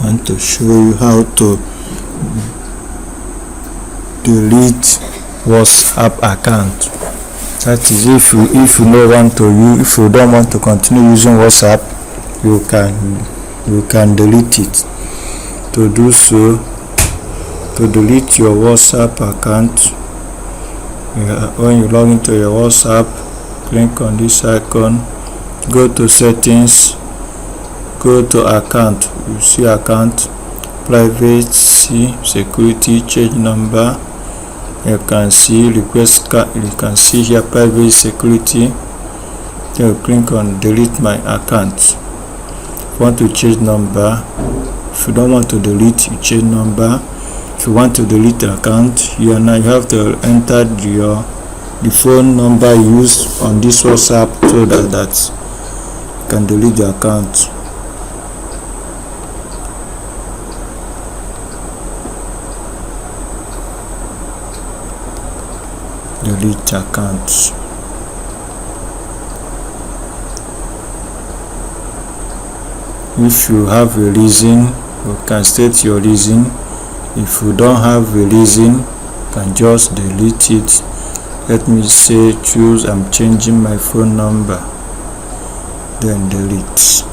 want to show you how to delete WhatsApp account. That is, if you don't want to continue using WhatsApp, you can delete it. To do so, to delete your WhatsApp account, when you log into your WhatsApp, click on this icon, go to settings, go to account. You see account, privacy, security, change number. You can see request card. You can see here privacy, security. Then you click on delete my account. If you want to change number, if you don't want to delete, you change number. If you want to delete the account, you have to enter the phone number used on this WhatsApp so that you can delete the account. Delete account. If you have a reason, you can state your reason. If you don't have a reason, you can just delete it. Let me say choose I'm changing my phone number, then delete.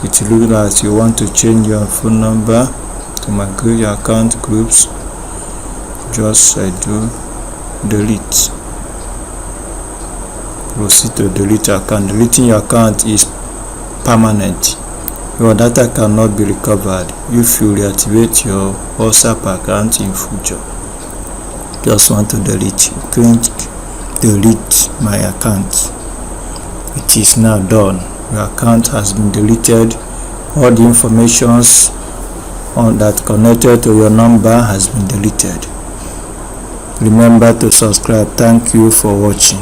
It looks like you want to change your phone number to migrate your account groups. Just do delete. Proceed to delete your account. Deleting your account is permanent. Your data cannot be recovered if you reactivate your WhatsApp account in future. Just want to delete. Click delete my account. It is now done. Your account has been deleted. All the informations that connected to your number has been deleted. Remember to subscribe. Thank you for watching.